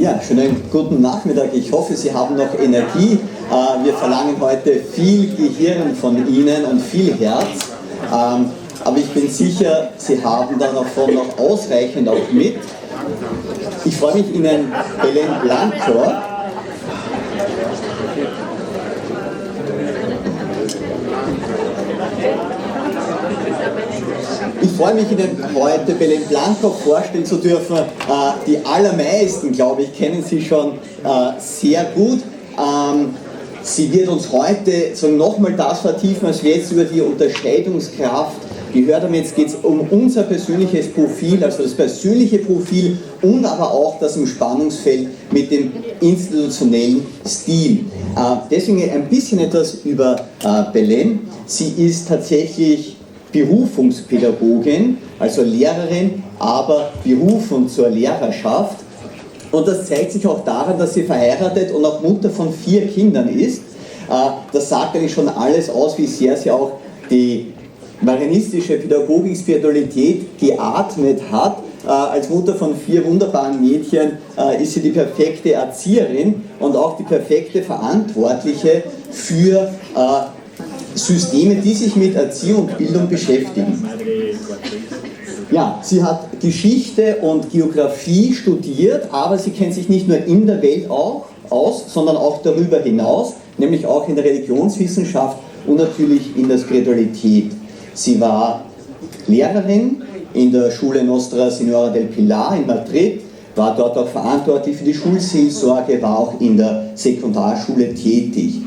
Ja, schönen guten Nachmittag. Ich hoffe, Sie haben noch Energie. Wir verlangen heute viel Gehirn von Ihnen und viel Herz. Aber ich bin sicher, Sie haben davon noch ausreichend auch mit. Ich freue mich, Ihnen Belén Blanco heute Belén Blanco vorstellen zu dürfen. Die allermeisten, glaube ich, kennen sie schon sehr gut. Sie wird uns heute nochmal das vertiefen, was wir jetzt über die Unterscheidungskraft gehört haben. Jetzt geht es um unser persönliches Profil, also das persönliche Profil und aber auch das im Spannungsfeld mit dem institutionellen Stil. Deswegen ein bisschen etwas über Belén. Sie ist tatsächlich Berufungspädagogin, also Lehrerin, aber berufen zur Lehrerschaft. Und das zeigt sich auch daran, dass sie verheiratet und auch Mutter von 4 Kindern ist. Das sagt eigentlich schon alles aus, wie sehr sie auch die marianistische Pädagogik, Spiritualität geatmet hat. Als Mutter von 4 wunderbaren Mädchen ist sie die perfekte Erzieherin und auch die perfekte Verantwortliche für Systeme, die sich mit Erziehung und Bildung beschäftigen. Ja, sie hat Geschichte und Geografie studiert, aber sie kennt sich nicht nur in der Welt aus, sondern auch darüber hinaus, nämlich auch in der Religionswissenschaft und natürlich in der Spiritualität. Sie war Lehrerin in der Schule Nostra Señora del Pilar in Madrid, war dort auch verantwortlich für die Schulseelsorge, war auch in der Sekundarschule tätig.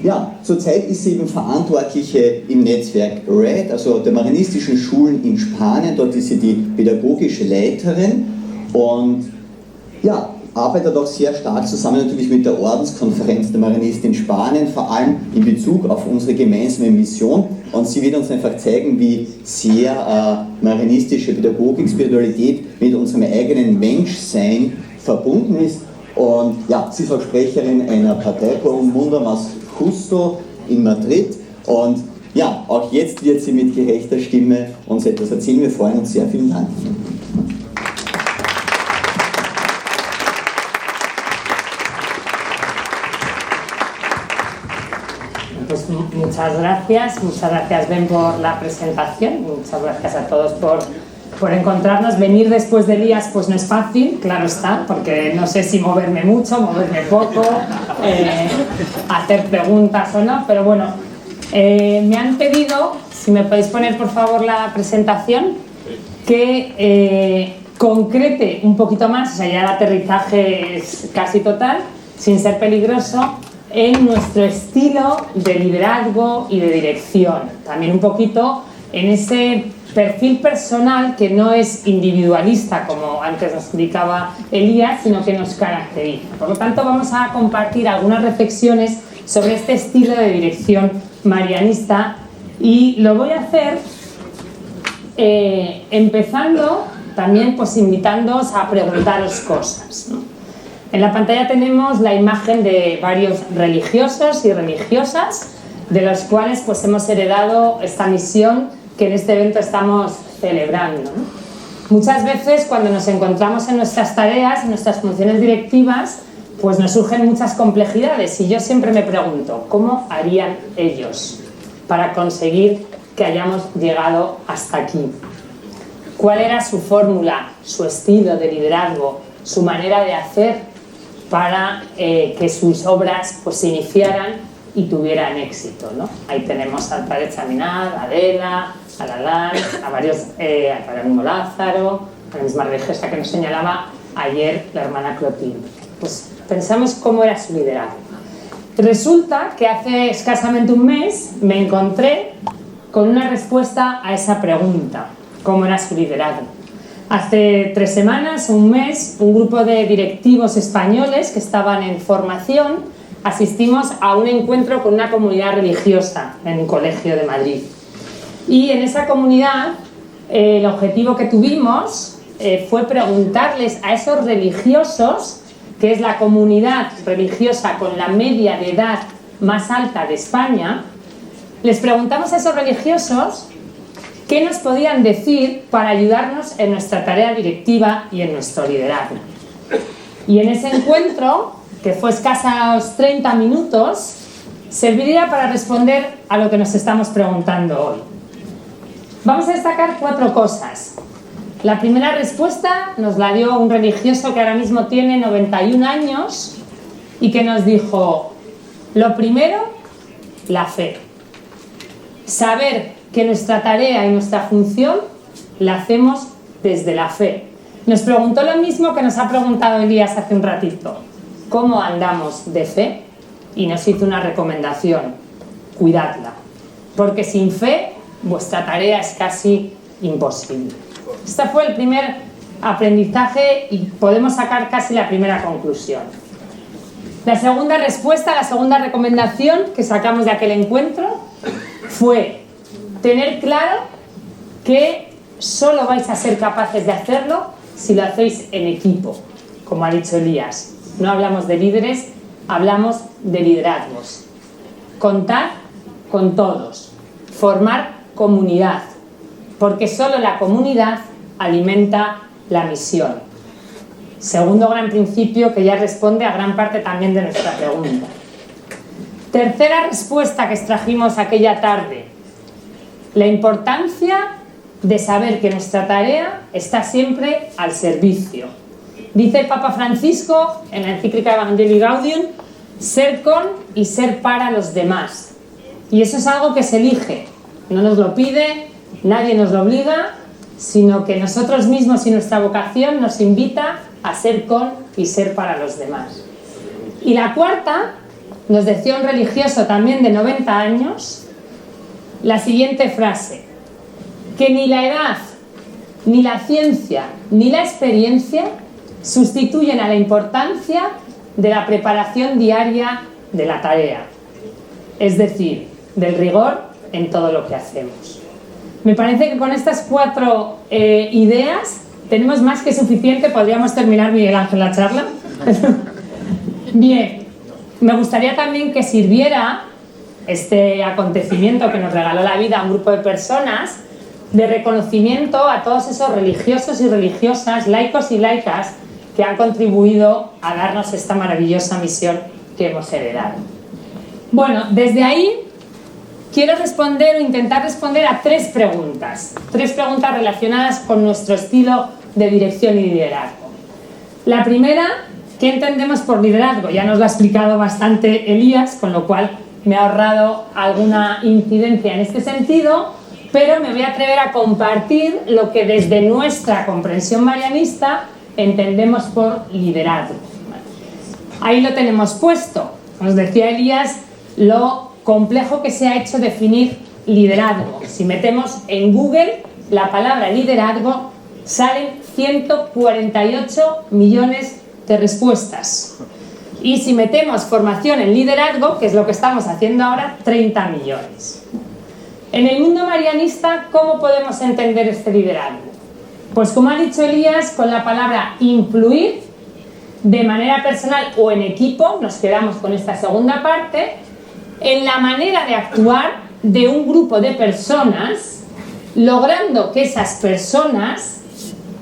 Ja, zurzeit ist sie eben Verantwortliche im Netzwerk RED, also der marianistischen Schulen in Spanien. Dort ist sie die pädagogische Leiterin und ja, arbeitet auch sehr stark zusammen natürlich mit der Ordenskonferenz der Marianisten in Spanien, vor allem in Bezug auf unsere gemeinsame Mission. Und sie wird uns einfach zeigen, wie sehr marianistische Pädagogik, Spiritualität mit unserem eigenen Menschsein verbunden ist. Und ja, sie ist auch Sprecherin einer Partei por un mundo más justo in Madrid. Und ja, auch jetzt wird sie mit gerechter Stimme uns etwas erzählen. Wir freuen uns sehr. Vielen Dank. Pues muchas gracias Ben por la presentación, muchas gracias a todos por encontrarnos. Venir después de Elías pues no es fácil, claro está, porque no sé si moverme mucho, moverme poco, hacer preguntas o no, pero bueno, me han pedido, si me podéis poner por favor la presentación, que concrete un poquito más, o sea, ya el aterrizaje es casi total, sin ser peligroso, en nuestro estilo de liderazgo y de dirección. También un poquito en ese perfil personal que no es individualista, como antes nos indicaba Elías, sino que nos caracteriza. Por lo tanto, vamos a compartir algunas reflexiones sobre este estilo de dirección marianista y lo voy a hacer empezando también pues invitándoos a preguntaros cosas, ¿no? En la pantalla tenemos la imagen de varios religiosos y religiosas, de los cuales pues hemos heredado esta misión que en este evento estamos celebrando, ¿no? Muchas veces cuando nos encontramos en nuestras tareas, en nuestras funciones directivas, pues nos surgen muchas complejidades y yo siempre me pregunto, ¿cómo harían ellos para conseguir que hayamos llegado hasta aquí? ¿Cuál era su fórmula, su estilo de liderazgo, su manera de hacer para que sus obras pues, se iniciaran y tuvieran éxito, ¿no? Ahí tenemos al padre Chaminade, a Adela, a Lalán, a varios, al padre Animo Lázaro, a la misma religiosa que nos señalaba ayer la hermana Clotilde. Pues pensamos cómo era su liderazgo. Resulta que hace escasamente un mes me encontré con una respuesta a esa pregunta, ¿cómo era su liderazgo? Hace 3 semanas, un mes, un grupo de directivos españoles que estaban en formación asistimos a un encuentro con una comunidad religiosa en un colegio de Madrid. Y en esa comunidad el objetivo que tuvimos fue preguntarles a esos religiosos, que es la comunidad religiosa con la media de edad más alta de España, les preguntamos a esos religiosos ¿qué nos podían decir para ayudarnos en nuestra tarea directiva y en nuestro liderazgo? Y en ese encuentro, que fue escasos 30 minutos, serviría para responder a lo que nos estamos preguntando hoy. Vamos a destacar 4 cosas. La primera respuesta nos la dio un religioso que ahora mismo tiene 91 años y que nos dijo: lo primero, la fe. Saber que nuestra tarea y nuestra función la hacemos desde la fe. Nos preguntó lo mismo que nos ha preguntado Elías hace un ratito: ¿cómo andamos de fe? Y nos hizo una recomendación: cuidadla, porque sin fe vuestra tarea es casi imposible. Este fue el primer aprendizaje y podemos sacar casi la primera conclusión. La segunda respuesta, la segunda recomendación que sacamos de aquel encuentro fue tener claro que solo vais a ser capaces de hacerlo si lo hacéis en equipo, como ha dicho Elías. No hablamos de líderes, hablamos de liderazgos. Contar con todos, formar comunidad, porque solo la comunidad alimenta la misión. Segundo gran principio que ya responde a gran parte también de nuestra pregunta. Tercera respuesta que extrajimos aquella tarde: la importancia de saber que nuestra tarea está siempre al servicio. Dice el Papa Francisco en la encíclica Evangelii Gaudium: ser con y ser para los demás. Y eso es algo que se elige, no nos lo pide, nadie nos lo obliga, sino que nosotros mismos y nuestra vocación nos invita a ser con y ser para los demás. Y la cuarta, nos decía un religioso también de 90 años, la siguiente frase: que ni la edad, ni la ciencia, ni la experiencia sustituyen a la importancia de la preparación diaria de la tarea, es decir, del rigor en todo lo que hacemos. Me parece que con estas 4 ideas tenemos más que suficiente. Podríamos terminar, Miguel Ángel, la charla. Bien, me gustaría también que sirviera este acontecimiento que nos regaló la vida a un grupo de personas de reconocimiento a todos esos religiosos y religiosas, laicos y laicas, que han contribuido a darnos esta maravillosa misión que hemos heredado. Bueno, desde ahí quiero responder o intentar responder a 3 preguntas relacionadas con nuestro estilo de dirección y liderazgo. La primera: ¿qué entendemos por liderazgo? Ya nos lo ha explicado bastante Elías, con lo cual me ha ahorrado alguna incidencia en este sentido, pero me voy a atrever a compartir lo que desde nuestra comprensión marianista entendemos por liderazgo. Ahí lo tenemos puesto. Nos decía Elías lo complejo que se ha hecho definir liderazgo. Si metemos en Google la palabra liderazgo, salen 148 millones de respuestas. Y si metemos formación en liderazgo, que es lo que estamos haciendo ahora, 30 millones. En el mundo marianista, ¿cómo podemos entender este liderazgo? Pues como ha dicho Elías, con la palabra influir, de manera personal o en equipo, nos quedamos con esta segunda parte, en la manera de actuar de un grupo de personas, logrando que esas personas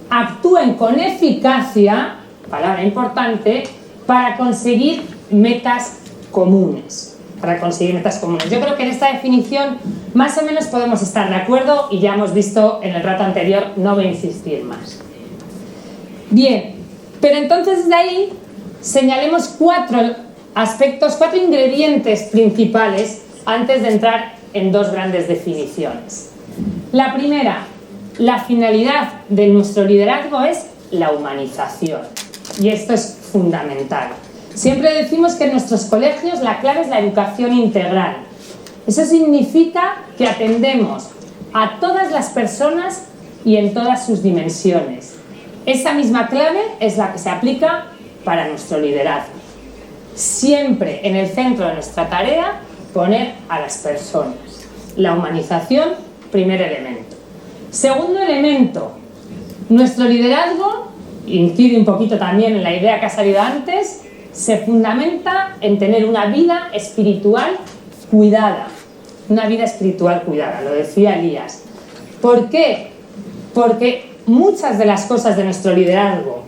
actúen con eficacia, palabra importante, para conseguir metas comunes. Yo creo que en esta definición más o menos podemos estar de acuerdo y ya hemos visto en el rato anterior, no voy a insistir más. Bien, pero entonces desde ahí señalemos 4 aspectos, 4 ingredientes principales antes de entrar en 2 grandes definiciones. La primera: la finalidad de nuestro liderazgo es la humanización, y esto es fundamental. Siempre decimos que en nuestros colegios la clave es la educación integral. Eso significa que atendemos a todas las personas y en todas sus dimensiones. Esa misma clave es la que se aplica para nuestro liderazgo. Siempre en el centro de nuestra tarea, poner a las personas. La humanización, primer elemento. Segundo elemento: nuestro liderazgo, incide un poquito también en la idea que ha salido antes, se fundamenta en tener una vida espiritual cuidada. Una vida espiritual cuidada, lo decía Elías. ¿Por qué? Porque muchas de las cosas de nuestro liderazgo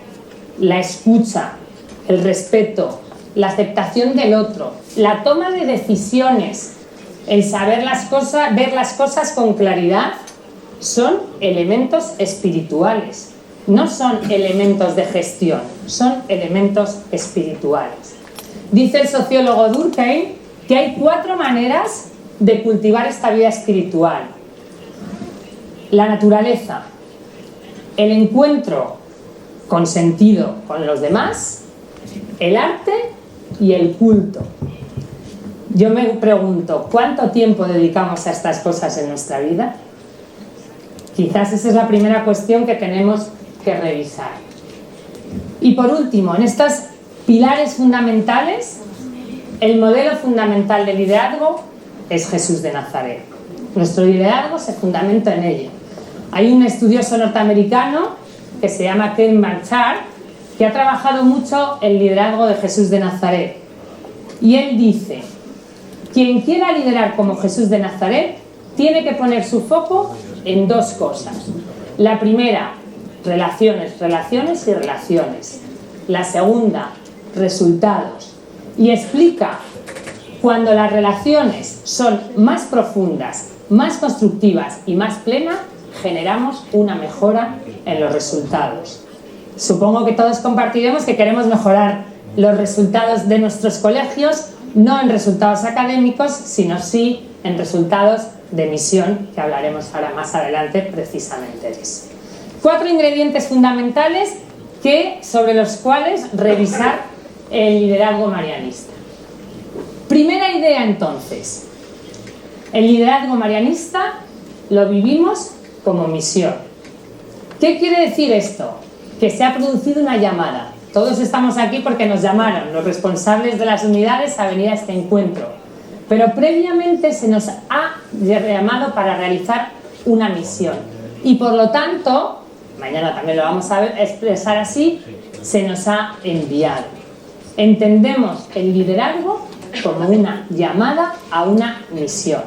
la escucha, el respeto, la aceptación del otro, la toma de decisiones, el saber las cosas, ver las cosas con claridad, son elementos espirituales, no son elementos de gestión, son elementos espirituales. Dice el sociólogo Durkheim que hay 4 maneras de cultivar esta vida espiritual: la naturaleza, el encuentro con sentido con los demás, el arte y el culto. Yo me pregunto, ¿cuánto tiempo dedicamos a estas cosas en nuestra vida? Quizás esa es la primera cuestión que tenemos que revisar. Y por último, en estos pilares fundamentales, el modelo fundamental de liderazgo es Jesús de Nazaret. Nuestro liderazgo se fundamenta en ello. Hay un estudioso norteamericano que se llama Ken Blanchard, que ha trabajado mucho el liderazgo de Jesús de Nazaret. Y él dice: quien quiera liderar como Jesús de Nazaret tiene que poner su foco en 2 cosas. La primera, relaciones, relaciones y relaciones. La segunda, resultados. Y explica: cuando las relaciones son más profundas, más constructivas y más plenas, generamos una mejora en los resultados. Supongo que todos compartiremos que queremos mejorar los resultados de nuestros colegios, no en resultados académicos, sino sí en resultados de misión, que hablaremos ahora más adelante precisamente de eso. 4 ingredientes fundamentales sobre los cuales revisar el liderazgo marianista. Primera idea, entonces: el liderazgo marianista lo vivimos como misión. ¿Qué quiere decir esto? Que se ha producido una llamada. Todos estamos aquí porque nos llamaron los responsables de las unidades a venir a este encuentro, pero previamente se nos ha llamado para realizar una misión y por lo tanto, mañana también lo vamos a expresar así, se nos ha enviado. Entendemos el liderazgo como una llamada a una misión.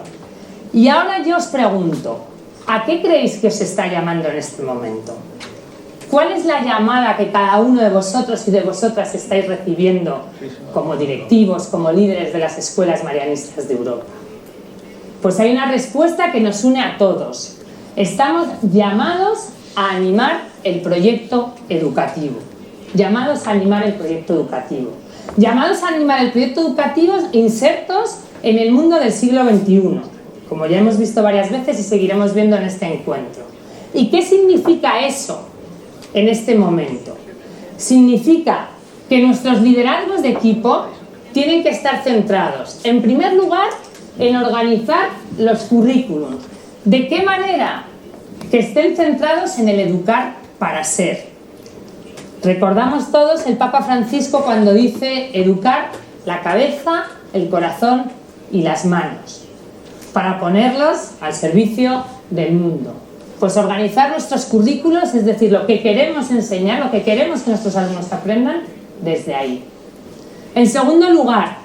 Y ahora yo os pregunto, ¿a qué creéis que os está llamando en este momento? ¿Cuál es la llamada que cada uno de vosotros y de vosotras estáis recibiendo como directivos, como líderes de las escuelas marianistas de Europa? Pues hay una respuesta que nos une a todos. Estamos llamados a animar el proyecto educativo. Llamados a animar el proyecto educativo. Llamados a animar el proyecto educativo insertos en el mundo del siglo XXI, como ya hemos visto varias veces y seguiremos viendo en este encuentro. ¿Y qué significa eso en este momento? Significa que nuestros liderazgos de equipo tienen que estar centrados, en primer lugar, en organizar los currículums. ¿De qué manera? Que estén centrados en el educar para ser. Recordamos todos el Papa Francisco cuando dice educar la cabeza, el corazón y las manos, para ponerlos al servicio del mundo. Pues organizar nuestros currículos, es decir, lo que queremos enseñar, lo que queremos que nuestros alumnos aprendan, desde ahí. En segundo lugar,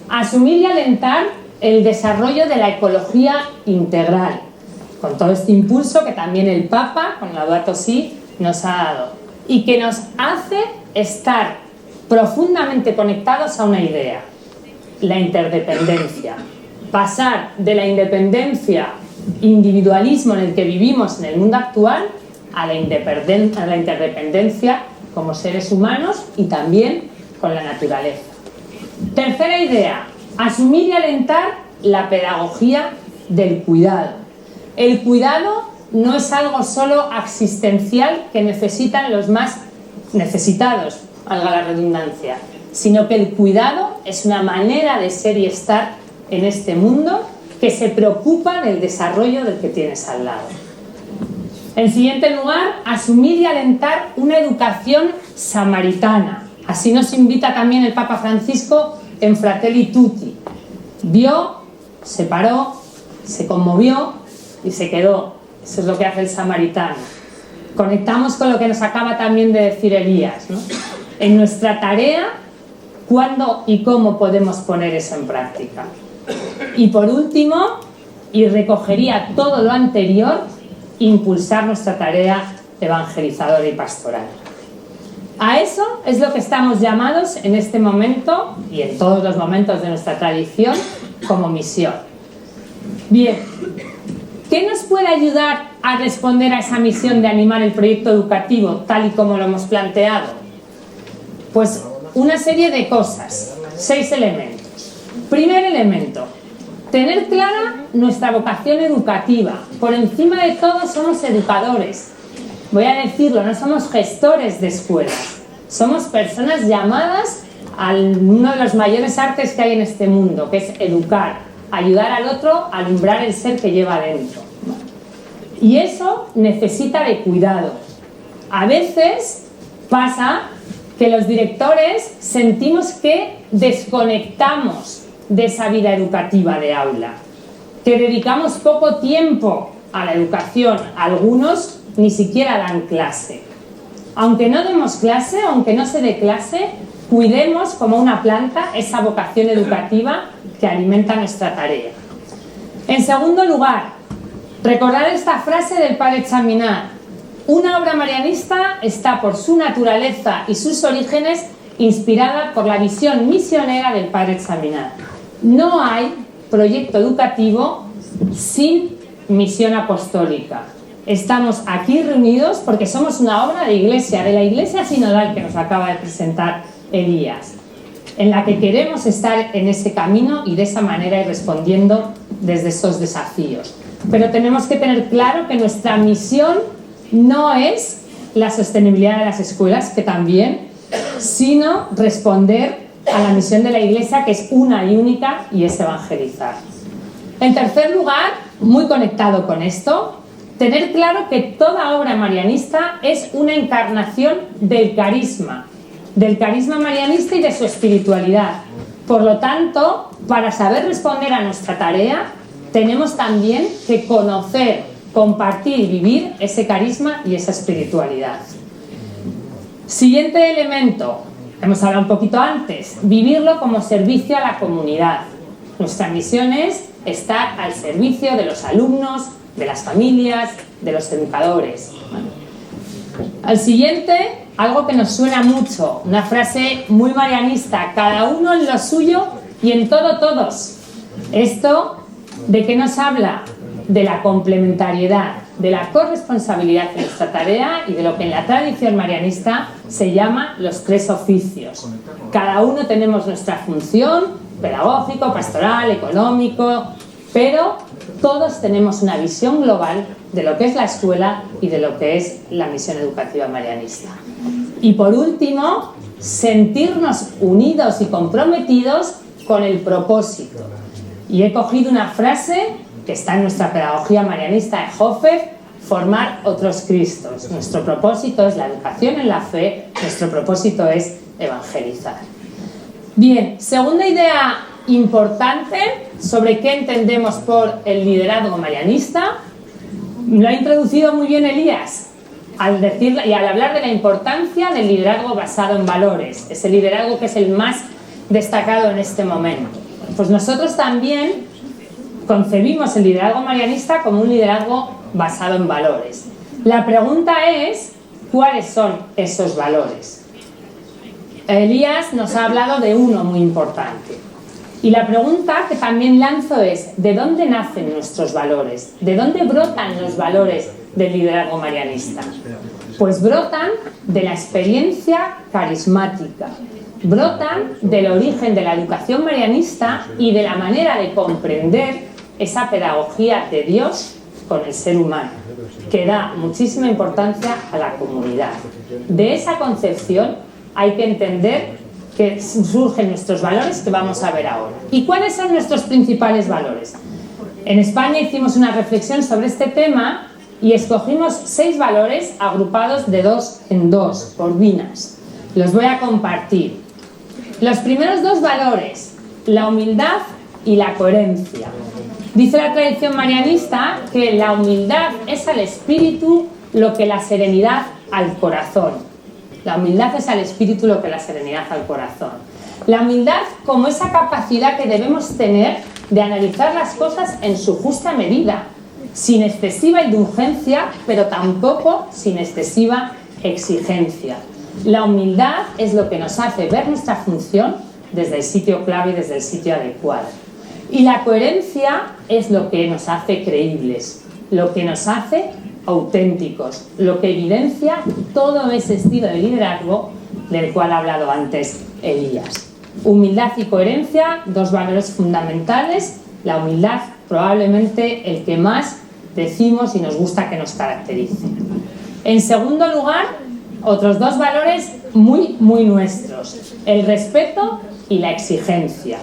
asumir y alentar el desarrollo de la ecología integral, con todo este impulso que también el Papa, con Laudato Si, nos ha dado, y que nos hace estar profundamente conectados a una idea: la interdependencia. Pasar de la independencia, individualismo en el que vivimos en el mundo actual, a la interdependencia como seres humanos y también con la naturaleza. Tercera idea: asumir y alentar la pedagogía del cuidado. El cuidado no es algo solo asistencial que necesitan los más necesitados, valga la redundancia, sino que el cuidado es una manera de ser y estar en este mundo que se preocupa del desarrollo del que tienes al lado. En siguiente lugar, asumir y alentar una educación samaritana. Así nos invita también el Papa Francisco en Fratelli Tutti. Vio, se paró, se conmovió y se quedó. Eso es lo que hace el samaritano. Conectamos con lo que nos acaba también de decir Elías, ¿no? En nuestra tarea, ¿cuándo y cómo podemos poner eso en práctica? Y por último, y recogería todo lo anterior, impulsar nuestra tarea evangelizadora y pastoral. A eso es lo que estamos llamados en este momento y en todos los momentos de nuestra tradición como misión. Bien, ¿qué nos puede ayudar a responder a esa misión de animar el proyecto educativo tal y como lo hemos planteado? Pues una serie de cosas, 6 elementos. Primer elemento, tener clara nuestra vocación educativa. Por encima de todo somos educadores. Voy a decirlo, no somos gestores de escuelas, somos personas llamadas a uno de los mayores artes que hay en este mundo, que es educar, ayudar al otro a alumbrar el ser que lleva dentro. Y eso necesita de cuidado. A veces pasa que los directores sentimos que desconectamos de esa vida educativa de aula, que dedicamos poco tiempo a la educación, algunos ni siquiera dan clase. Aunque no demos clase, aunque no se dé clase, cuidemos como una planta esa vocación educativa que alimenta nuestra tarea. En segundo lugar, recordar esta frase del Padre Chaminade: una obra marianista está por su naturaleza y sus orígenes inspirada por la visión misionera del Padre Chaminade. No hay proyecto educativo sin misión apostólica. Estamos aquí reunidos porque somos una obra de la iglesia sinodal que nos acaba de presentar Elías, en la que queremos estar en ese camino y de esa manera ir respondiendo desde esos desafíos. Pero tenemos que tener claro que nuestra misión no es la sostenibilidad de las escuelas, que también, sino responder a la misión de la iglesia, que es una y única, y es evangelizar. En tercer lugar, muy conectado con esto, tener claro que toda obra marianista es una encarnación del carisma marianista y de su espiritualidad. Por lo tanto, para saber responder a nuestra tarea, tenemos también que conocer, compartir y vivir ese carisma y esa espiritualidad. Siguiente elemento, hemos hablado un poquito antes, vivirlo como servicio a la comunidad. Nuestra misión es estar al servicio de los alumnos, de las familias, de los educadores. Al siguiente, algo que nos suena mucho, una frase muy marianista: cada uno en lo suyo y en todo todos. Esto, ¿de qué nos habla? De la complementariedad, de la corresponsabilidad de nuestra tarea y de lo que en la tradición marianista se llama los 3 oficios. Cada uno tenemos nuestra función, pedagógico, pastoral, económico, pero todos tenemos una visión global de lo que es la escuela y de lo que es la misión educativa marianista. Y por último, sentirnos unidos y comprometidos con el propósito. Y he cogido una frase que está en nuestra pedagogía marianista de Hofer: formar otros Cristos. Nuestro propósito es la educación en la fe, nuestro propósito es evangelizar. Bien, segunda idea importante sobre qué entendemos por el liderazgo marianista, lo ha introducido muy bien Elías al decir y al hablar de la importancia del liderazgo basado en valores, ese liderazgo que es el más destacado en este momento. Pues nosotros también concebimos el liderazgo marianista como un liderazgo basado en valores. La pregunta es, ¿cuáles son esos valores? Elías nos ha hablado de uno muy importante. Y la pregunta que también lanzo es, ¿de dónde nacen nuestros valores? ¿De dónde brotan los valores del liderazgo marianista? Pues brotan de la experiencia carismática, brotan del origen de la educación marianista y de la manera de comprender esa pedagogía de Dios con el ser humano, que da muchísima importancia a la comunidad. De esa concepción hay que entender que surgen nuestros valores, que vamos a ver ahora. ¿Y cuáles son nuestros principales valores? En España hicimos una reflexión sobre este tema y escogimos 6 valores agrupados de 2 en 2, por binas. Los voy a compartir. Los primeros 2 valores, la humildad y la coherencia. Dice la tradición marianista que la humildad es al espíritu lo que la serenidad al corazón. La humildad es al espíritu lo que la serenidad al corazón. La humildad como esa capacidad que debemos tener de analizar las cosas en su justa medida, sin excesiva indulgencia, pero tampoco sin excesiva exigencia. La humildad es lo que nos hace ver nuestra función desde el sitio clave y desde el sitio adecuado. Y la coherencia es lo que nos hace creíbles, lo que nos hace auténticos, lo que evidencia todo ese estilo de liderazgo del cual ha hablado antes Elías. Humildad y coherencia, dos valores fundamentales. La humildad probablemente el que más decimos y nos gusta que nos caracterice. En segundo lugar, otros dos valores muy nuestros: el respeto y la exigencia.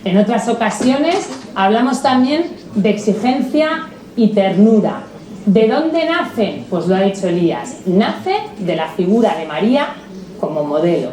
En otras ocasiones hablamos también de exigencia y ternura. ¿De dónde nace? Pues lo ha dicho Elías. Nace de la figura de María como modelo.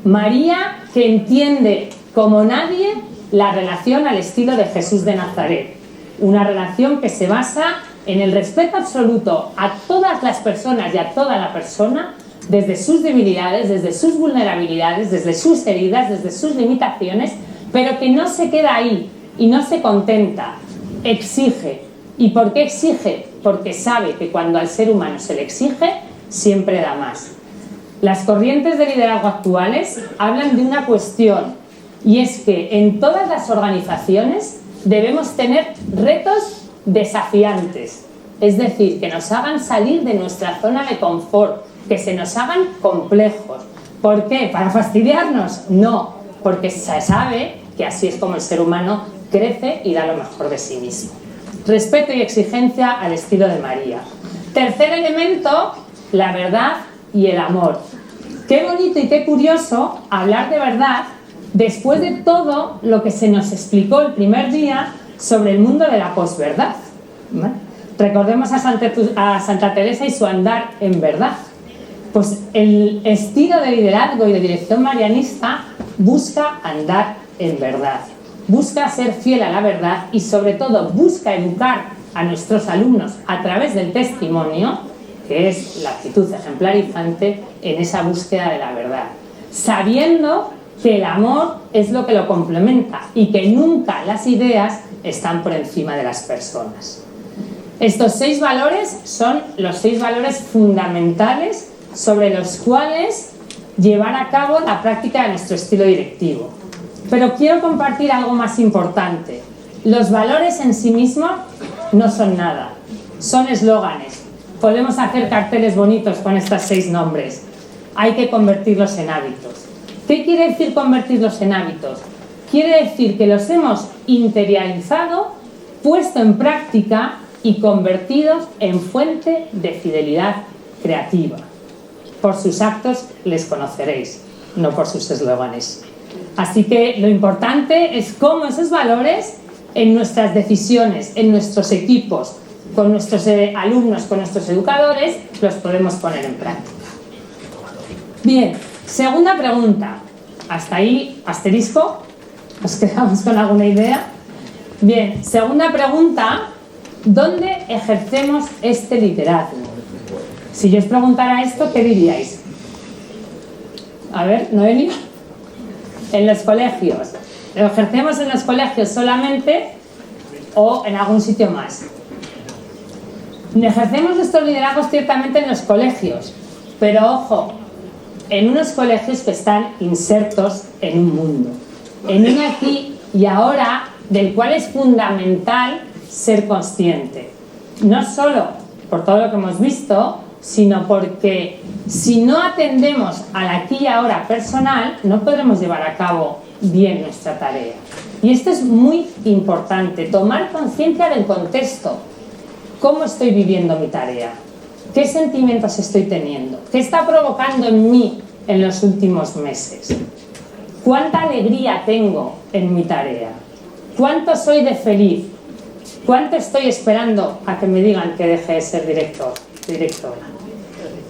María, que entiende como nadie la relación al estilo de Jesús de Nazaret. Una relación que se basa en el respeto absoluto a todas las personas y a toda la persona, desde sus debilidades, desde sus vulnerabilidades, desde sus heridas, desde sus limitaciones, pero que no se queda ahí y no se contenta, exige. ¿Y por qué exige? Porque sabe que cuando al ser humano se le exige, siempre da más. Las corrientes de liderazgo actuales hablan de una cuestión, y es que en todas las organizaciones debemos tener retos desafiantes, es decir, que nos hagan salir de nuestra zona de confort, que se nos hagan complejos. ¿Por qué? ¿Para fastidiarnos? No, porque se sabe que así es como el ser humano crece y da lo mejor de sí mismo. Respeto y exigencia al estilo de María. Tercer elemento, la verdad y el amor. Qué bonito y qué curioso hablar de verdad después de todo lo que se nos explicó el primer día sobre el mundo de la posverdad. ¿Vale? Recordemos a Santa Teresa y su andar en verdad. Pues el estilo de liderazgo y de dirección marianista busca andar en verdad, busca ser fiel a la verdad y sobre todo busca educar a nuestros alumnos a través del testimonio, que es la actitud ejemplarizante en esa búsqueda de la verdad, sabiendo que el amor es lo que lo complementa y que nunca las ideas están por encima de las personas. Estos 6 valores son los 6 valores fundamentales sobre los cuales llevar a cabo la práctica de nuestro estilo directivo. Pero quiero compartir algo más importante. Los valores en sí mismos no son nada, son eslóganes. Podemos hacer carteles bonitos con estos 6 nombres. Hay que convertirlos en hábitos. ¿Qué quiere decir convertirlos en hábitos? Quiere decir que los hemos interiorizado, puesto en práctica y convertidos en fuente de fidelidad creativa. Por sus actos les conoceréis, no por sus eslóganes. Así que lo importante es cómo esos valores en nuestras decisiones, en nuestros equipos, con nuestros alumnos, con nuestros educadores, los podemos poner en práctica. Bien, segunda pregunta. Hasta ahí, asterisco. ¿Nos quedamos con alguna idea? Bien, segunda pregunta. ¿Dónde ejercemos este liderazgo? Si yo os preguntara esto, ¿qué diríais? A ver, Noelia. En los colegios. ¿Lo ejercemos en los colegios solamente o en algún sitio más? Ejercemos nuestros liderazgos ciertamente en los colegios, pero ojo, en unos colegios que están insertos en un mundo, en un aquí y ahora del cual es fundamental ser consciente. No solo por todo lo que hemos visto, sino porque si no atendemos al aquí y ahora personal, no podremos llevar a cabo bien nuestra tarea. Y esto es muy importante, tomar conciencia del contexto. ¿Cómo estoy viviendo mi tarea? ¿Qué sentimientos estoy teniendo? ¿Qué está provocando en mí en los últimos meses? ¿Cuánta alegría tengo en mi tarea? ¿Cuánto soy de feliz? ¿Cuánto estoy esperando a que me digan que deje de ser director, directora?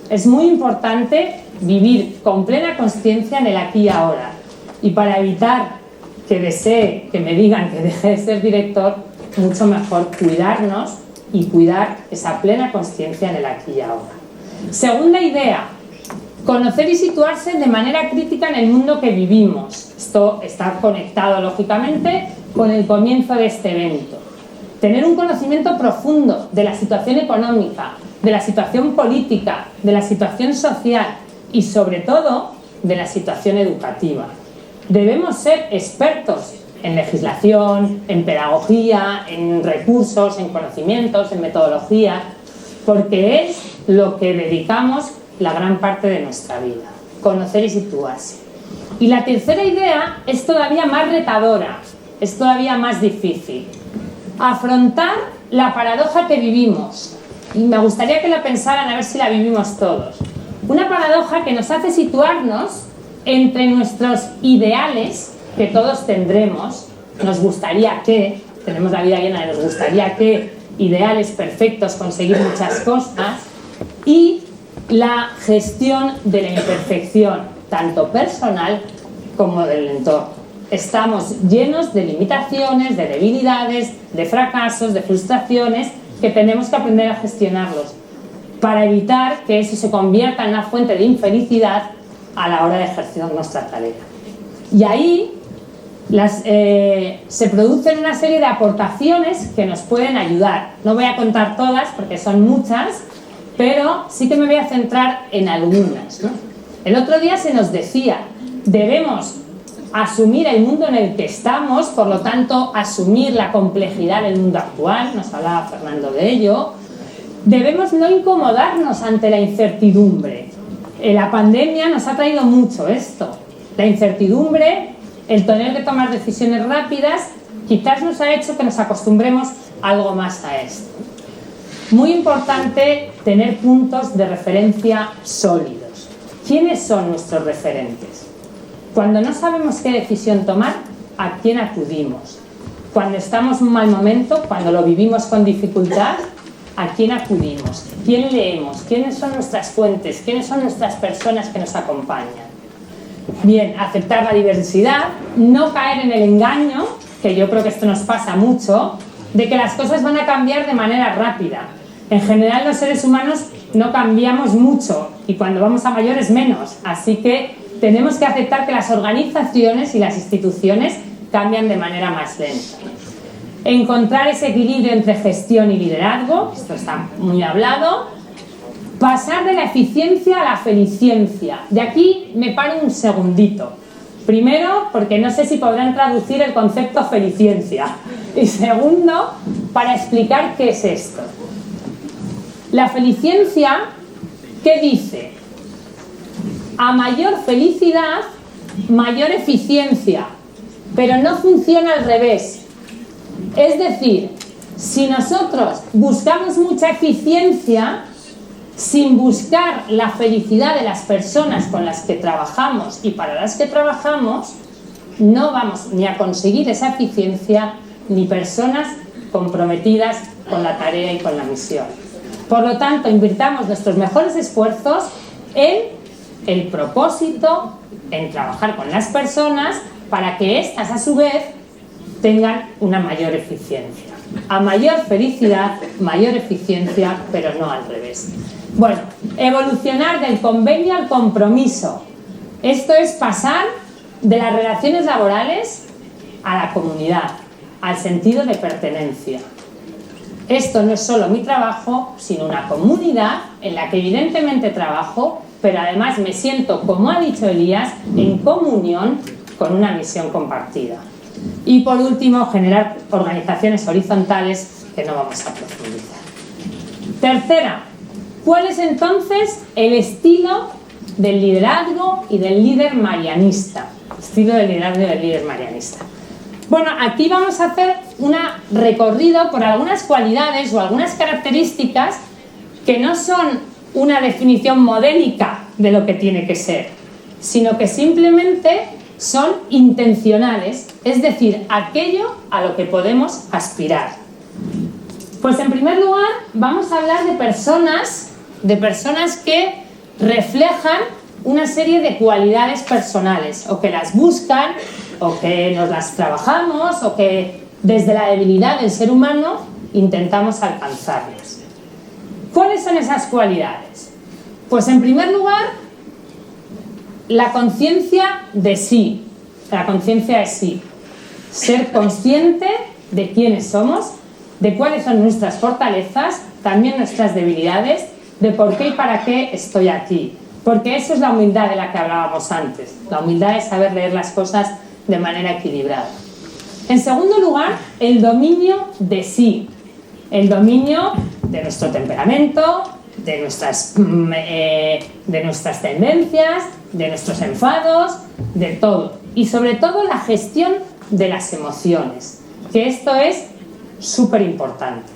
Es muy importante vivir con plena consciencia en el aquí y ahora. Y para evitar que desee que me digan que deje de ser director, mucho mejor cuidarnos y cuidar esa plena consciencia en el aquí y ahora. Segunda idea, conocer y situarse de manera crítica en el mundo que vivimos. Esto está conectado, lógicamente, con el comienzo de este evento. Tener un conocimiento profundo de la situación económica, de la situación política, de la situación social y sobre todo de la situación educativa. Debemos ser expertos en legislación, en pedagogía, en recursos, en conocimientos, en metodología, porque es lo que dedicamos la gran parte de nuestra vida, conocer y situarse. Y la tercera idea es todavía más retadora, es todavía más difícil. Afrontar la paradoja que vivimos. Y me gustaría que la pensaran a ver si la vivimos todos. Una paradoja que nos hace situarnos entre nuestros ideales, que todos tendremos, nos gustaría que, tenemos la vida llena de nos gustaría que, ideales perfectos, conseguir muchas cosas, y la gestión de la imperfección, tanto personal como del entorno. Estamos llenos de limitaciones, de debilidades, de fracasos, de frustraciones, que tenemos que aprender a gestionarlos para evitar que eso se convierta en una fuente de infelicidad a la hora de ejercer nuestra tarea. Y ahí se producen una serie de aportaciones que nos pueden ayudar. No voy a contar todas porque son muchas, pero sí que me voy a centrar en algunas, ¿no? El otro día se nos decía, debemos asumir el mundo en el que estamos, por lo tanto, asumir la complejidad del mundo actual, nos hablaba Fernando de ello. Debemos no incomodarnos ante la incertidumbre. La pandemia nos ha traído mucho esto. La incertidumbre, el tener que tomar decisiones rápidas, quizás nos ha hecho que nos acostumbremos algo más a esto. Muy importante tener puntos de referencia sólidos. ¿Quiénes son nuestros referentes? Cuando no sabemos qué decisión tomar, ¿a quién acudimos? Cuando estamos en un mal momento, cuando lo vivimos con dificultad, ¿a quién acudimos? ¿Quién leemos? ¿Quiénes son nuestras fuentes? ¿Quiénes son nuestras personas que nos acompañan? Bien, aceptar la diversidad, no caer en el engaño, que yo creo que esto nos pasa mucho, de que las cosas van a cambiar de manera rápida. En general los seres humanos no cambiamos mucho y cuando vamos a mayores menos, así que tenemos que aceptar que las organizaciones y las instituciones cambian de manera más lenta. Encontrar ese equilibrio entre gestión y liderazgo, esto está muy hablado. Pasar de la eficiencia a la feliciencia. De aquí me paro un segundito. Primero, porque no sé si podrán traducir el concepto feliciencia. Y segundo, para explicar qué es esto. La feliciencia, ¿qué dice? A mayor felicidad, mayor eficiencia, pero no funciona al revés. Es decir, si nosotros buscamos mucha eficiencia sin buscar la felicidad de las personas con las que trabajamos y para las que trabajamos, no vamos ni a conseguir esa eficiencia ni personas comprometidas con la tarea y con la misión. Por lo tanto, invirtamos nuestros mejores esfuerzos en el propósito, en trabajar con las personas para que éstas a su vez tengan una mayor eficiencia. A mayor felicidad, mayor eficiencia, pero no al revés. Bueno, evolucionar del convenio al compromiso. Esto es pasar de las relaciones laborales a la comunidad, al sentido de pertenencia. Esto no es solo mi trabajo, sino una comunidad en la que evidentemente trabajo, pero además me siento, como ha dicho Elías, en comunión con una misión compartida. Y por último, generar organizaciones horizontales que no vamos a profundizar. Tercera, ¿cuál es entonces el estilo del liderazgo y del líder marianista? Estilo del liderazgo y del líder marianista. Bueno, aquí vamos a hacer un recorrido por algunas cualidades o algunas características que no son una definición modélica de lo que tiene que ser, sino que simplemente son intencionales, es decir, aquello a lo que podemos aspirar. Pues en primer lugar vamos a hablar de personas que reflejan una serie de cualidades personales, o que las buscan, o que nos las trabajamos, o que desde la debilidad del ser humano intentamos alcanzarlas. ¿Cuáles son esas cualidades? Pues en primer lugar, la conciencia de sí, la conciencia de sí. Ser consciente de quiénes somos, de cuáles son nuestras fortalezas, también nuestras debilidades, de por qué y para qué estoy aquí. porque eso es la humildad de la que hablábamos antes. La humildad es saber leer las cosas de manera equilibrada. En segundo lugar, el dominio de sí, el dominio de nuestro temperamento, de nuestras tendencias, de nuestros enfados, de todo. Y sobre todo la gestión de las emociones, que esto es súper importante.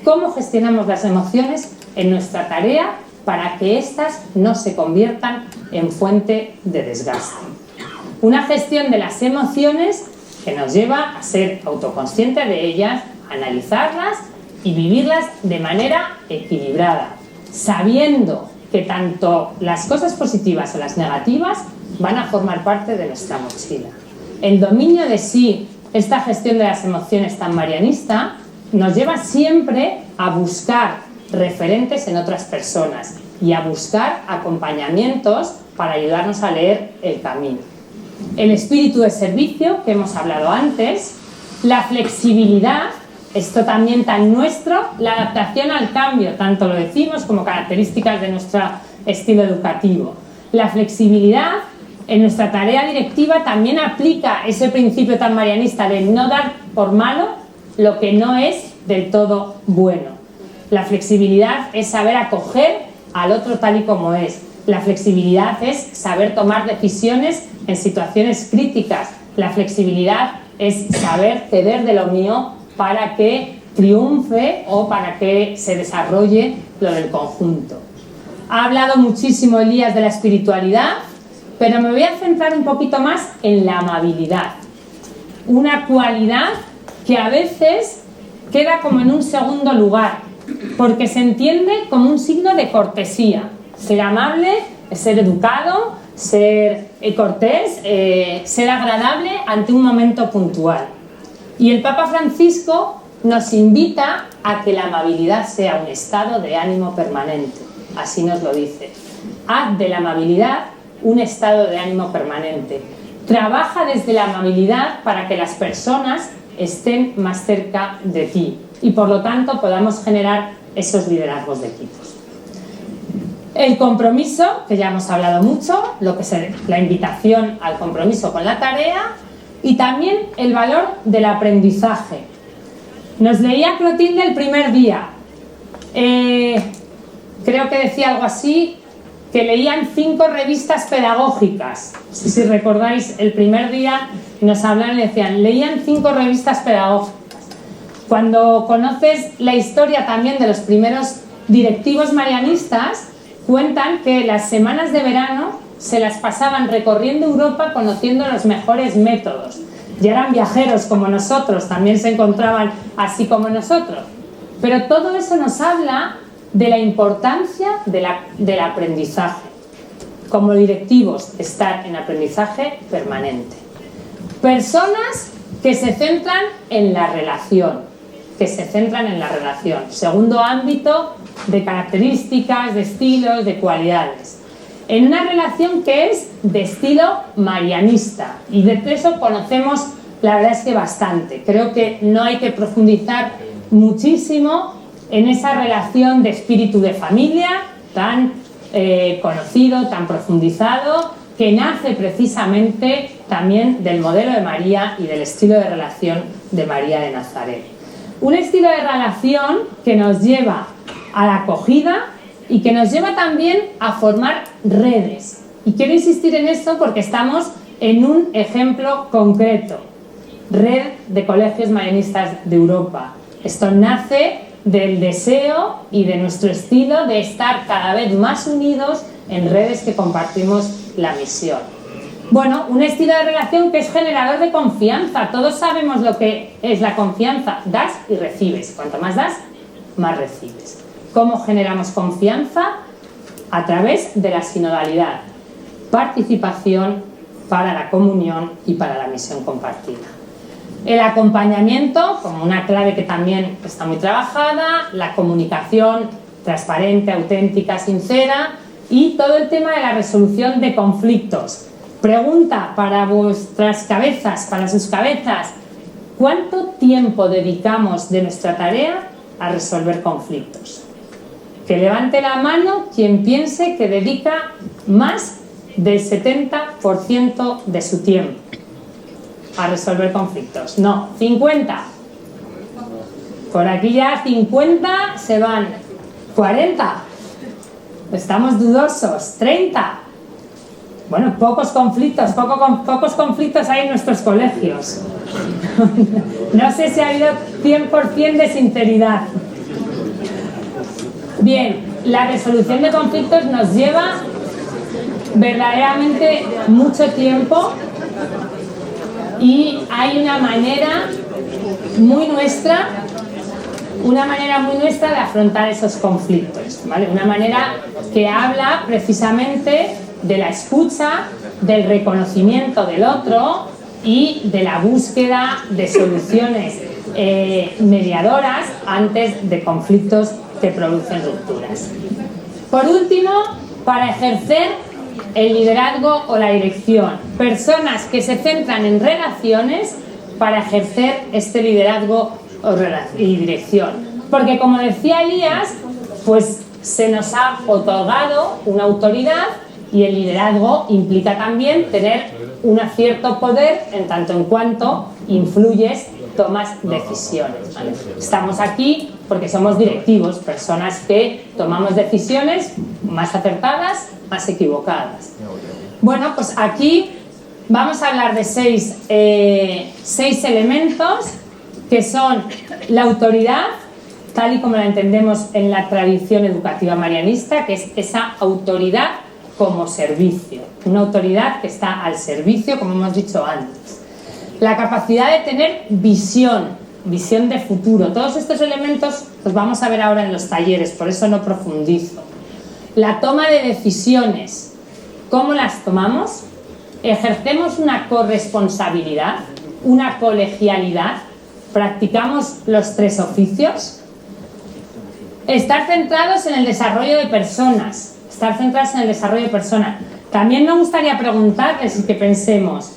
¿Cómo gestionamos las emociones en nuestra tarea para que éstas no se conviertan en fuente de desgaste? Una gestión de las emociones que nos lleva a ser autoconscientes de ellas, analizarlas y vivirlas de manera equilibrada, sabiendo que tanto las cosas positivas o las negativas van a formar parte de nuestra mochila. El dominio de sí, esta gestión de las emociones tan marianista, nos lleva siempre a buscar referentes en otras personas y a buscar acompañamientos para ayudarnos a leer el camino. El espíritu de servicio, que hemos hablado antes, la flexibilidad, esto también tan nuestro, la adaptación al cambio, tanto lo decimos como características de nuestro estilo educativo. La flexibilidad en nuestra tarea directiva también aplica ese principio tan marianista de no dar por malo lo que no es del todo bueno. La flexibilidad es saber acoger al otro tal y como es. La flexibilidad es saber tomar decisiones en situaciones críticas. La flexibilidad es saber ceder de lo mío para que triunfe o para que se desarrolle lo del conjunto. Ha hablado muchísimo Elías de la espiritualidad, pero me voy a centrar un poquito más en la amabilidad. Una cualidad que a veces queda como en un segundo lugar, porque se entiende como un signo de cortesía. Ser amable es ser educado, ser cortés, ser agradable ante un momento puntual. Y el Papa Francisco nos invita a que la amabilidad sea un estado de ánimo permanente. Así nos lo dice. Haz de la amabilidad un estado de ánimo permanente. Trabaja desde la amabilidad para que las personas estén más cerca de ti y por lo tanto podamos generar esos liderazgos de equipos. El compromiso, que ya hemos hablado mucho, lo que es la invitación al compromiso con la tarea, y también el valor del aprendizaje. Nos leía Clotilde el primer día. Creo que decía algo así, que leían 5 revistas pedagógicas. Si recordáis, el primer día nos hablaban y decían, leían 5 revistas pedagógicas. Cuando conoces la historia también de los primeros directivos marianistas, cuentan que las semanas de verano se las pasaban recorriendo Europa conociendo los mejores métodos. Ya eran viajeros como nosotros, también se encontraban así como nosotros. Pero todo eso nos habla de la importancia del aprendizaje. Como directivos, estar en aprendizaje permanente. Personas que se centran en la relación. Segundo ámbito de características, de estilos, de cualidades. En una relación que es de estilo marianista. Y de eso conocemos, la verdad es que bastante. Creo que no hay que profundizar muchísimo en esa relación de espíritu de familia tan conocido, tan profundizado, que nace precisamente también del modelo de María y del estilo de relación de María de Nazaret. Un estilo de relación que nos lleva a la acogida y que nos lleva también a formar redes. Y quiero insistir en esto porque estamos en un ejemplo concreto. Red de Colegios Marianistas de Europa. Esto nace del deseo y de nuestro estilo de estar cada vez más unidos en redes que compartimos la misión. Bueno, un estilo de relación que es generador de confianza. Todos sabemos lo que es la confianza. Das y recibes. Cuanto más das, más recibes. ¿Cómo generamos confianza? A través de la sinodalidad. Participación para la comunión y para la misión compartida. El acompañamiento, como una clave que también está muy trabajada, la comunicación transparente, auténtica, sincera y todo el tema de la resolución de conflictos. Pregunta para vuestras cabezas, para sus cabezas, ¿cuánto tiempo dedicamos de nuestra tarea a resolver conflictos? Que levante la mano quien piense que dedica más del 70% de su tiempo a resolver conflictos. No, 50. Por aquí ya 50 se van. 40. Estamos dudosos. 30. Bueno, pocos conflictos hay en nuestros colegios. No sé si ha habido 100% de sinceridad. Bien, la resolución de conflictos nos lleva verdaderamente mucho tiempo y hay una manera muy nuestra de afrontar esos conflictos, ¿vale? Una manera que habla precisamente de la escucha, del reconocimiento del otro y de la búsqueda de soluciones mediadoras antes de conflictos que producen rupturas. Por último, para ejercer el liderazgo o la dirección, personas que se centran en relaciones para ejercer este liderazgo y dirección. Porque como decía Elías, pues se nos ha otorgado una autoridad y el liderazgo implica también tener un cierto poder en tanto en cuanto influyes, tomas decisiones, ¿vale? Estamos aquí porque somos directivos, personas que tomamos decisiones más acertadas, más equivocadas. Bueno, pues aquí vamos a hablar de seis elementos que son la autoridad, tal y como la entendemos en la tradición educativa marianista, que es esa autoridad como servicio, una autoridad que está al servicio, como hemos dicho antes. La capacidad de tener visión de futuro. Todos estos elementos los vamos a ver ahora en los talleres, por eso no profundizo. La toma de decisiones. ¿Cómo las tomamos? ¿Ejercemos una corresponsabilidad, una colegialidad? ¿Practicamos los 3 oficios? Estar centrados en el desarrollo de personas. También me gustaría preguntarles y que pensemos,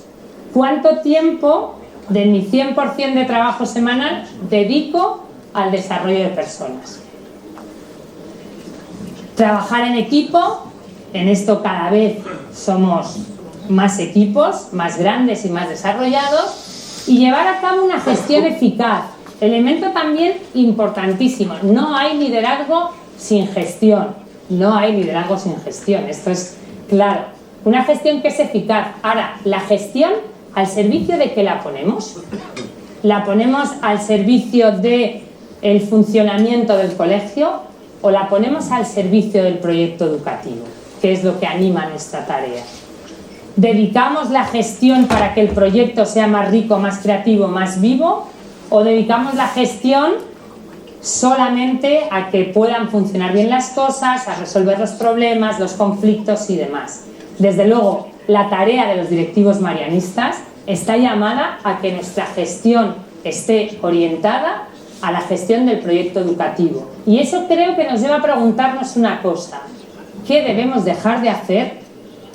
¿cuánto tiempo de mi 100% de trabajo semanal dedico al desarrollo de personas? Trabajar en equipo, en esto cada vez somos más equipos, más grandes y más desarrollados, y llevar a cabo una gestión eficaz. Elemento también importantísimo, no hay liderazgo sin gestión. Esto es claro. Una gestión que es eficaz. Ahora, la gestión, ¿al servicio de qué la ponemos? ¿La ponemos al servicio del funcionamiento del colegio o la ponemos al servicio del proyecto educativo, que es lo que anima nuestra tarea? ¿Dedicamos la gestión para que el proyecto sea más rico, más creativo, más vivo? ¿O dedicamos la gestión solamente a que puedan funcionar bien las cosas, a resolver los problemas, los conflictos y demás? Desde luego, la tarea de los directivos marianistas está llamada a que nuestra gestión esté orientada a la gestión del proyecto educativo. Y eso creo que nos lleva a preguntarnos una cosa: ¿qué debemos dejar de hacer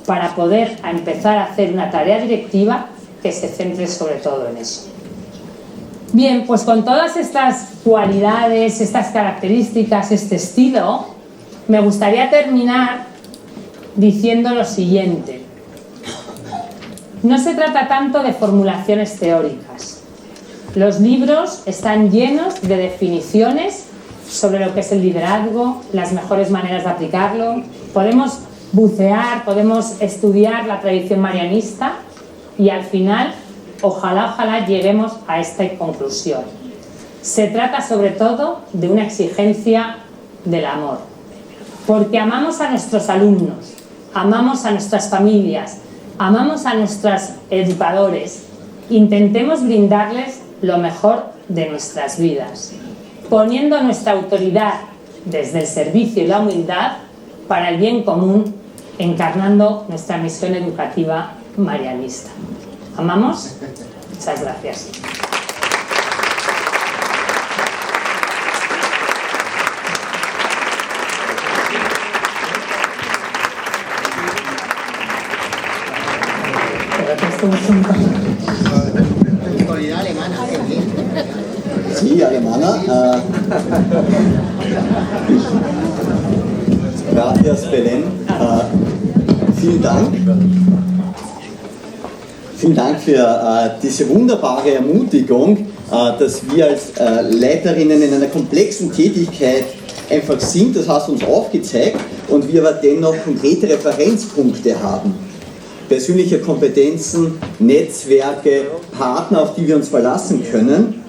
para poder empezar a hacer una tarea directiva que se centre sobre todo en eso? Bien, pues con todas estas cualidades, estas características, este estilo, me gustaría terminar diciendo lo siguiente. No se trata tanto de formulaciones teóricas. Los libros están llenos de definiciones sobre lo que es el liderazgo, las mejores maneras de aplicarlo. Podemos bucear, podemos estudiar la tradición marianista y al final, ojalá lleguemos a esta conclusión. Se trata sobre todo de una exigencia del amor, porque amamos a nuestros alumnos, amamos a nuestras familias, amamos a nuestros educadores. Intentemos brindarles lo mejor de nuestras vidas, poniendo nuestra autoridad desde el servicio y la humildad para el bien común, encarnando nuestra misión educativa marianista. ¿Amamos? Muchas gracias. Autoridad alemana, qué bien. Sí, alemana. Gracias, Belén. vielen Dank. Vielen Dank für diese wunderbare Ermutigung, dass wir als Leiterinnen in einer komplexen Tätigkeit einfach sind. Das hast du uns aufgezeigt und wir aber dennoch konkrete Referenzpunkte haben. Persönliche Kompetenzen, Netzwerke, Partner, auf die wir uns verlassen können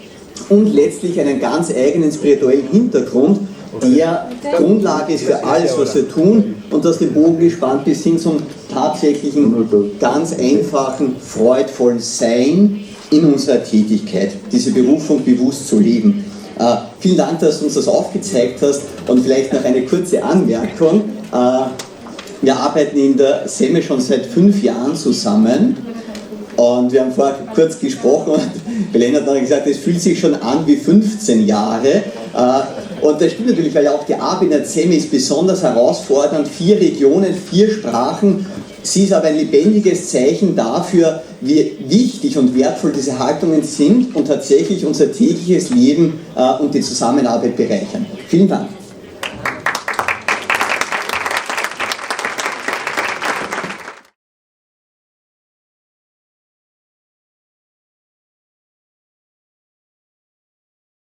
und letztlich einen ganz eigenen spirituellen Hintergrund, der Grundlage ist für alles, was wir tun und das den Bogen gespannt bis hin zum tatsächlichen, ganz einfachen, freudvollen Sein in unserer Tätigkeit, diese Berufung bewusst zu leben. Vielen Dank, dass du uns das aufgezeigt hast und vielleicht noch eine kurze Anmerkung. Wir arbeiten in der SEME schon seit 5 Jahren zusammen und wir haben vorher kurz gesprochen und Belén hat dann gesagt, es fühlt sich schon an wie 15 Jahre. Und das stimmt natürlich, weil ja auch die Arbeit in der SEME ist besonders herausfordernd, 4 Regionen, 4 Sprachen. Sie ist aber ein lebendiges Zeichen dafür, wie wichtig und wertvoll diese Haltungen sind und tatsächlich unser tägliches Leben und die Zusammenarbeit bereichern. Vielen Dank.